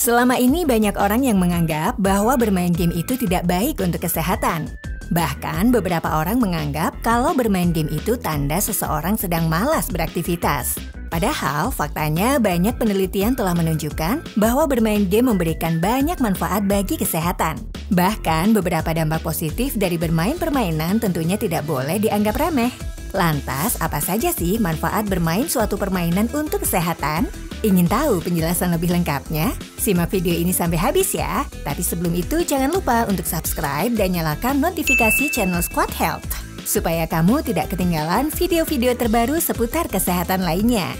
Selama ini banyak orang yang menganggap bahwa bermain game itu tidak baik untuk kesehatan. Bahkan beberapa orang menganggap kalau bermain game itu tanda seseorang sedang malas beraktivitas. Padahal faktanya banyak penelitian telah menunjukkan bahwa bermain game memberikan banyak manfaat bagi kesehatan. Bahkan beberapa dampak positif dari bermain permainan tentunya tidak boleh dianggap remeh. Lantas, apa saja sih manfaat bermain suatu permainan untuk kesehatan? Ingin tahu penjelasan lebih lengkapnya? Simak video ini sampai habis ya. Tapi sebelum itu jangan lupa untuk subscribe dan nyalakan notifikasi channel Squad Health supaya kamu tidak ketinggalan video-video terbaru seputar kesehatan lainnya.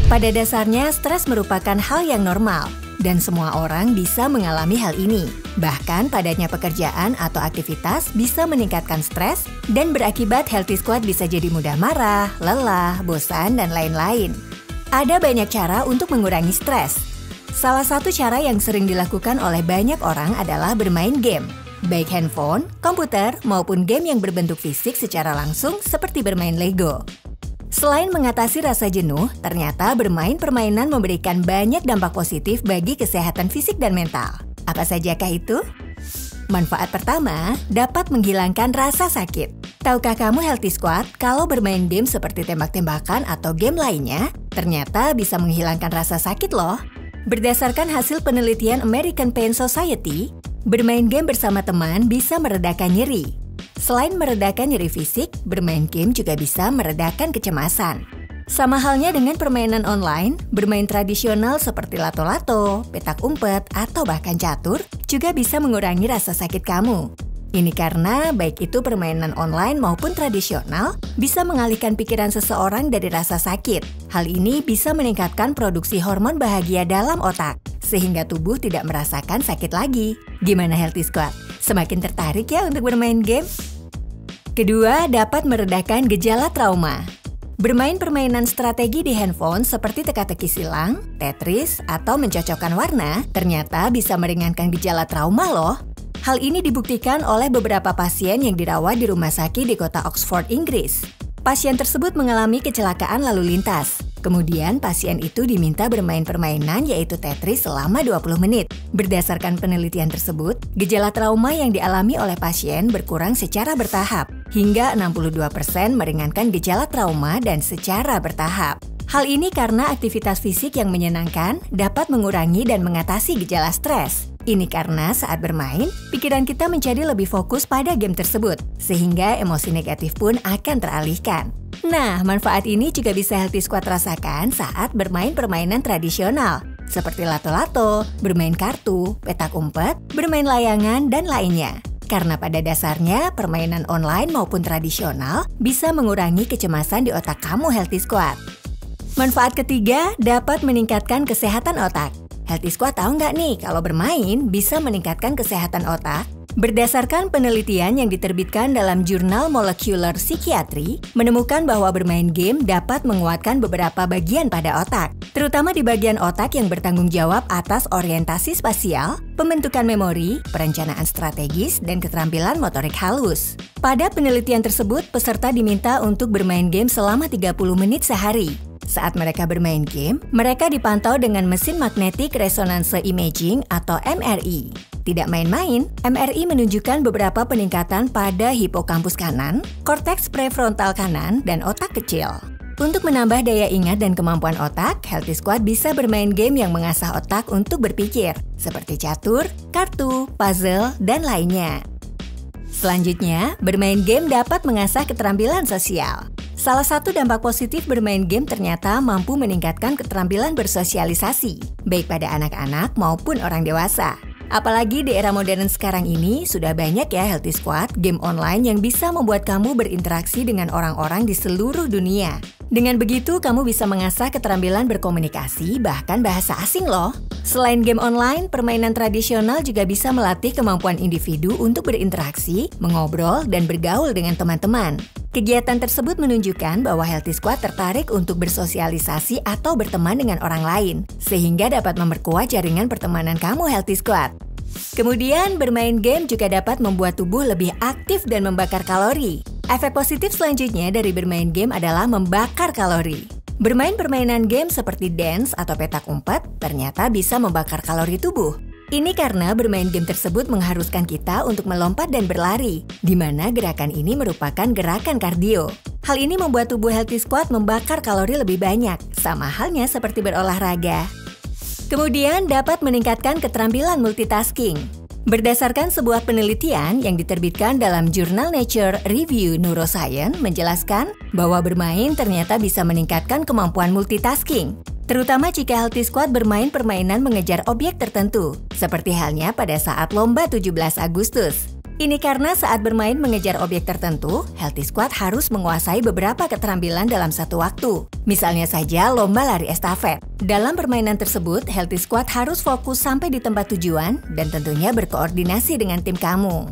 Pada dasarnya, stres merupakan hal yang normal dan semua orang bisa mengalami hal ini. Bahkan padatnya pekerjaan atau aktivitas bisa meningkatkan stres dan berakibat Healthy Squad bisa jadi mudah marah, lelah, bosan, dan lain-lain. Ada banyak cara untuk mengurangi stres. Salah satu cara yang sering dilakukan oleh banyak orang adalah bermain game. Baik handphone, komputer, maupun game yang berbentuk fisik secara langsung seperti bermain Lego. Selain mengatasi rasa jenuh, ternyata bermain permainan memberikan banyak dampak positif bagi kesehatan fisik dan mental. Apa sajakah itu? Manfaat pertama, dapat menghilangkan rasa sakit. Tahukah kamu Healthy Squad, kalau bermain game seperti tembak-tembakan atau game lainnya, ternyata bisa menghilangkan rasa sakit loh. Berdasarkan hasil penelitian American Pain Society, bermain game bersama teman bisa meredakan nyeri. Selain meredakan nyeri fisik, bermain game juga bisa meredakan kecemasan. Sama halnya dengan permainan online, bermain tradisional seperti lato-lato, petak umpet, atau bahkan catur juga bisa mengurangi rasa sakit kamu. Ini karena baik itu permainan online maupun tradisional bisa mengalihkan pikiran seseorang dari rasa sakit. Hal ini bisa meningkatkan produksi hormon bahagia dalam otak, sehingga tubuh tidak merasakan sakit lagi. Gimana Healthy Squad? Semakin tertarik ya untuk bermain game? Kedua, dapat meredakan gejala trauma. Bermain permainan strategi di handphone seperti teka-teki silang, Tetris, atau mencocokkan warna ternyata bisa meringankan gejala trauma loh. Hal ini dibuktikan oleh beberapa pasien yang dirawat di rumah sakit di kota Oxford, Inggris. Pasien tersebut mengalami kecelakaan lalu lintas. Kemudian pasien itu diminta bermain permainan yaitu Tetris selama 20 menit. Berdasarkan penelitian tersebut, gejala trauma yang dialami oleh pasien berkurang secara bertahap, hingga 62% meringankan gejala trauma dan secara bertahap. Hal ini karena aktivitas fisik yang menyenangkan dapat mengurangi dan mengatasi gejala stres. Ini karena saat bermain, pikiran kita menjadi lebih fokus pada game tersebut, sehingga emosi negatif pun akan teralihkan. Nah, manfaat ini juga bisa Healthy Squad rasakan saat bermain permainan tradisional, seperti lato-lato, bermain kartu, petak umpet, bermain layangan, dan lainnya. Karena pada dasarnya, permainan online maupun tradisional bisa mengurangi kecemasan di otak kamu Healthy Squad. Manfaat ketiga, dapat meningkatkan kesehatan otak. Healthy Squad tahu nggak nih kalau bermain bisa meningkatkan kesehatan otak? Berdasarkan penelitian yang diterbitkan dalam jurnal Molecular Psychiatry, menemukan bahwa bermain game dapat menguatkan beberapa bagian pada otak, terutama di bagian otak yang bertanggung jawab atas orientasi spasial, pembentukan memori, perencanaan strategis, dan keterampilan motorik halus. Pada penelitian tersebut, peserta diminta untuk bermain game selama 30 menit sehari. Saat mereka bermain game, mereka dipantau dengan mesin magnetic resonance imaging atau MRI. Tidak main-main, MRI menunjukkan beberapa peningkatan pada hipokampus kanan, korteks prefrontal kanan, dan otak kecil. Untuk menambah daya ingat dan kemampuan otak, Healthy Squad bisa bermain game yang mengasah otak untuk berpikir, seperti catur, kartu, puzzle, dan lainnya. Selanjutnya, bermain game dapat mengasah keterampilan sosial. Salah satu dampak positif bermain game ternyata mampu meningkatkan keterampilan bersosialisasi, baik pada anak-anak maupun orang dewasa. Apalagi di era modern sekarang ini, sudah banyak ya Healthy Squad game online yang bisa membuat kamu berinteraksi dengan orang-orang di seluruh dunia. Dengan begitu, kamu bisa mengasah keterampilan berkomunikasi, bahkan bahasa asing loh. Selain game online, permainan tradisional juga bisa melatih kemampuan individu untuk berinteraksi, mengobrol, dan bergaul dengan teman-teman. Kegiatan tersebut menunjukkan bahwa Healthy Squad tertarik untuk bersosialisasi atau berteman dengan orang lain, sehingga dapat memperkuat jaringan pertemanan kamu Healthy Squad. Kemudian, bermain game juga dapat membuat tubuh lebih aktif dan membakar kalori. Efek positif selanjutnya dari bermain game adalah membakar kalori. Bermain permainan game seperti dance atau petak umpet ternyata bisa membakar kalori tubuh. Ini karena bermain game tersebut mengharuskan kita untuk melompat dan berlari, di mana gerakan ini merupakan gerakan kardio. Hal ini membuat tubuh Healthy Squad membakar kalori lebih banyak, sama halnya seperti berolahraga. Kemudian dapat meningkatkan keterampilan multitasking. Berdasarkan sebuah penelitian yang diterbitkan dalam jurnal Nature Review Neuroscience menjelaskan bahwa bermain ternyata bisa meningkatkan kemampuan multitasking. Terutama jika Healthy Squad bermain permainan mengejar objek tertentu, seperti halnya pada saat lomba 17 Agustus. Ini karena saat bermain mengejar objek tertentu, Healthy Squad harus menguasai beberapa keterampilan dalam satu waktu. Misalnya saja lomba lari estafet. Dalam permainan tersebut, Healthy Squad harus fokus sampai di tempat tujuan dan tentunya berkoordinasi dengan tim kamu.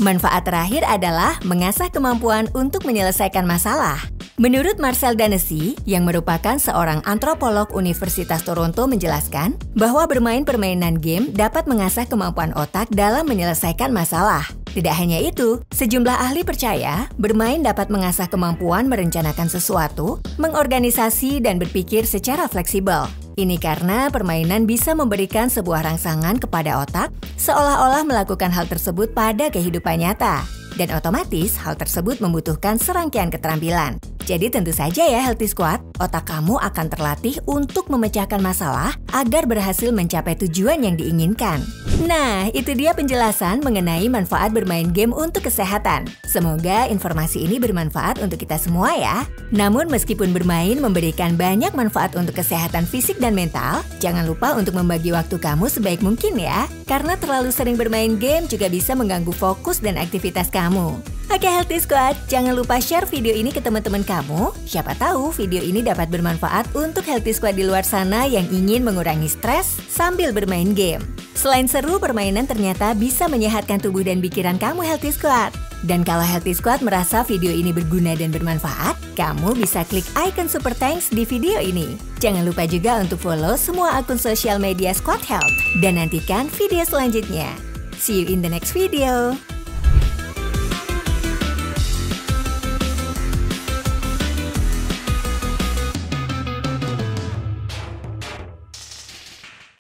Manfaat terakhir adalah mengasah kemampuan untuk menyelesaikan masalah. Menurut Marcel Danesi, yang merupakan seorang antropolog Universitas Toronto menjelaskan bahwa bermain permainan game dapat mengasah kemampuan otak dalam menyelesaikan masalah. Tidak hanya itu, sejumlah ahli percaya bermain dapat mengasah kemampuan merencanakan sesuatu, mengorganisasi, dan berpikir secara fleksibel. Ini karena permainan bisa memberikan sebuah rangsangan kepada otak, seolah-olah melakukan hal tersebut pada kehidupan nyata. Dan otomatis hal tersebut membutuhkan serangkaian keterampilan. Jadi tentu saja ya Healthy Squad, otak kamu akan terlatih untuk memecahkan masalah agar berhasil mencapai tujuan yang diinginkan. Nah, itu dia penjelasan mengenai manfaat bermain game untuk kesehatan. Semoga informasi ini bermanfaat untuk kita semua ya. Namun meskipun bermain memberikan banyak manfaat untuk kesehatan fisik dan mental, jangan lupa untuk membagi waktu kamu sebaik mungkin ya. Karena terlalu sering bermain game juga bisa mengganggu fokus dan aktivitas kamu. Oke Healthy Squad, jangan lupa share video ini ke teman-teman kamu. Siapa tahu video ini dapat bermanfaat untuk Healthy Squad di luar sana yang ingin mengurangi stres sambil bermain game. Selain seru, permainan ternyata bisa menyehatkan tubuh dan pikiran kamu Healthy Squad. Dan kalau Healthy Squad merasa video ini berguna dan bermanfaat, kamu bisa klik icon super thanks di video ini. Jangan lupa juga untuk follow semua akun sosial media Squad Health dan nantikan video selanjutnya. See you in the next video.